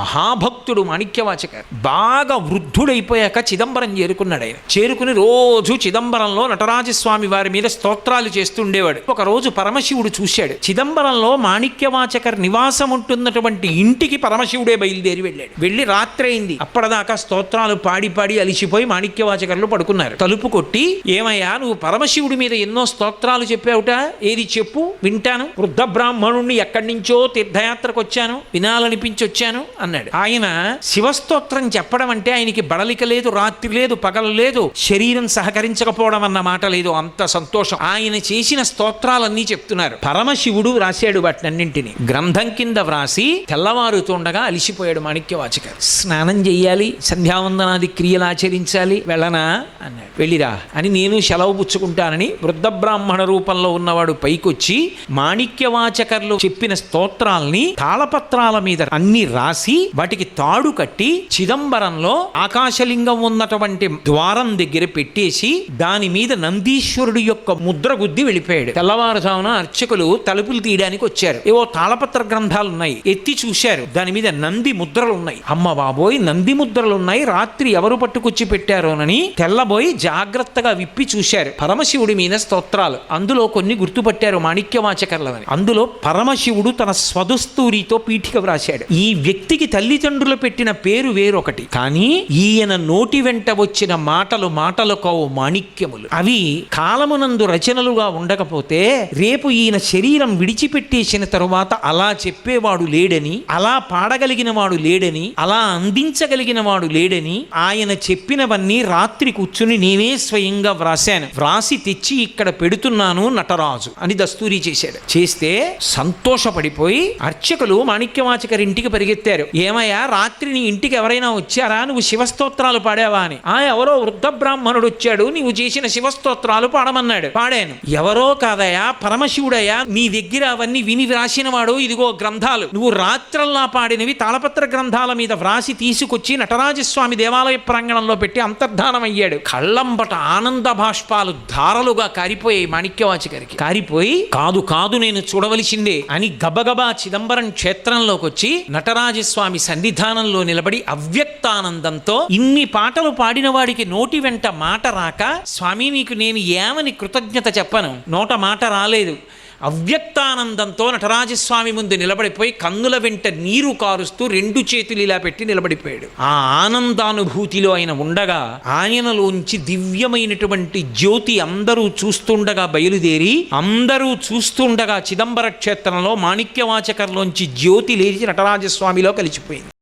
మహాభక్తుడు మాణిక్యవాచకర్. బాగా వృద్ధుడైపోయాక చిదంబరం చేరుకున్నాడు. ఆయన చేరుకుని రోజు చిదంబరంలో నటరాజస్వామి వారి మీద స్తోత్రాలు చేస్తుండేవాడు. ఒక రోజు పరమశివుడు చూశాడు. చిదంబరంలో మాణిక్యవాచకర్ నివాసం ఉంటున్నటువంటి ఇంటికి పరమశివుడే బయలుదేరి వెళ్ళాడు. వెళ్ళి రాత్రి అయింది. అప్పటిదాకా స్తోత్రాలు పాడి పాడి అలిసిపోయి మాణిక్యవాచకర్లు పడుకున్నారు. తలుపు కొట్టి, ఏమయ్యా నువ్వు పరమశివుడి మీద ఎన్నో స్తోత్రాలు చెప్పావుట, ఏది చెప్పు వింటాను. వృద్ధ బ్రాహ్మణుణ్ణి ఎక్కడి నుంచో తీర్థయాత్రకు వచ్చాను, వినాలనిపించి వచ్చాను అన్నాడు. ఆయన శివస్తోత్రం చెప్పడం అంటే ఆయనకి బడలిక లేదు, రాత్రి లేదు, పగలు లేదు, శరీరం సహకరించకపోవడం అన్న మాట లేదు. అంత సంతోషం. ఆయన చేసిన స్తోత్రాలన్నీ చెప్తున్నారు. పరమశివుడు వ్రాసాడు వాటినన్నింటినీ గ్రంథం కింద వ్రాసి తెల్లవారుతుండగా అలిసిపోయాడు మాణిక్యవాచకర్. స్నానం చెయ్యాలి, సంధ్యావందనాది క్రియలు ఆచరించాలి, వెళ్ళనా అన్నాడు. వెళ్ళిరా అని నేను సెలవు పుచ్చుకుంటానని వృద్ధ బ్రాహ్మణ రూపంలో ఉన్నవాడు పైకొచ్చి మాణిక్యవాచకర్లు చెప్పిన స్తోత్రాల్ని తాళపత్రాల మీద అన్ని రాసి వాటికి తాడు కట్టి చిదంబరంలో ఆకాశలింగం ఉన్నటువంటి ద్వారం దగ్గర పెట్టేసి దాని మీద నందీశ్వరుడు యొక్క ముద్ర గుద్ది వెళ్ళిపోయాడు. తెల్లవారుజామున అర్చకులు తలుపులు తీయడానికి వచ్చారు. ఏవో తాళపత్ర గ్రంథాలు ఉన్నాయి, ఎత్తి చూశారు. దాని మీద నంది ముద్రలు ఉన్నాయి. అమ్మ బాబోయ్, నంది ముద్రలు ఉన్నాయి, రాత్రి ఎవరు పట్టుకొచ్చి పెట్టారోనని తెల్లబోయి జాగ్రత్తగా విప్పి చూశారు. పరమశివుడి మీద స్తోత్రాలు. అందులో కొన్ని గుర్తుపట్టారు మాణిక్యవాచకర్లని. అందులో పరమశివుడు తన స్వదస్తూరితో పీఠిక వ్రాశాడు. ఈ వ్యక్తికి తల్లిదండ్రులు పెట్టిన పేరు వేరొకటి, కానీ ఈయన నోటి వెంట వచ్చిన మాటలు మాటలకో మాణిక్యములు. అవి కాలమునందు రచనలుగా ఉండకపోతే రేపు ఈయన శరీరం విడిచిపెట్టేసిన తరువాత అలా చెప్పేవాడు లేడని, అలా పాడగలిగిన వాడు లేడని, అలా అందించగలిగిన వాడు లేడని ఆయన చెప్పినవన్నీ రాత్రి కూర్చుని నేనే స్వయంగా వ్రాశాను, వ్రాసి తెచ్చి ఇక్కడ పెడుతున్నాను నటరాజు అని దస్తూరి చేశాడు. చేస్తే సంతోషపడిపోయి అర్చకులు మాణిక్యవాచకర్ ఇంటికి పరిగెత్తారు. ఏమయ్యా, రాత్రి నీ ఇంటికి ఎవరైనా వచ్చారా, నువ్వు శివస్తోత్రాలు పాడావా అని. ఎవరో వృద్ధ బ్రాహ్మణుడు వచ్చాడు, నీవు చేసిన శివస్తోత్రాలు పాడమన్నాడు. పాడాను. ఎవరో కాదయా, పరమశివుడయ్యా, నీ దగ్గర అవన్నీ విని వ్రాసిన వాడు, ఇదిగో గ్రంథాలు, నువ్వు రాత్రల్లా పాడినవి తాళపత్ర గ్రంథాల మీద వ్రాసి తీసుకొచ్చి నటరాజస్వామి దేవాలయ ప్రాంగణంలో పెట్టి అంతర్ధానమయ్యాడు. కళ్ళంబట ఆనంద భాష్పాలు ధారలుగా కారిపోయాయి మాణిక్యవాచకరికి. కారిపోయి కాదు కాదు నేను చూడవలసిందే అని గబగబా చిదంబరం క్షేత్రంలోకి వచ్చి నటరాజస్వామి సన్నిధానంలో నిలబడి అవ్యక్తానందంతో, ఇన్ని పాటలు పాడిన వాడికి నోటి వెంట మాట రాక, స్వామి నీకు నేను ఏమని కృతజ్ఞత చెప్పను, నోట మాట రాలేదు. అవ్యక్తానందంతో నటరాజస్వామి ముందు నిలబడిపోయి కన్నుల వెంట నీరు కారుస్తూ రెండు చేతులు ఇలా పెట్టి నిలబడిపోయాడు. ఆ ఆనందానుభూతిలో ఆయన ఉండగా ఆయనలోంచి దివ్యమైనటువంటి జ్యోతి అందరూ చూస్తుండగా బయలుదేరి, అందరూ చూస్తుండగా చిదంబర క్షేత్రంలో మాణిక్యవాచకర్లోంచి జ్యోతి లేచి నటరాజస్వామిలో కలిసిపోయింది.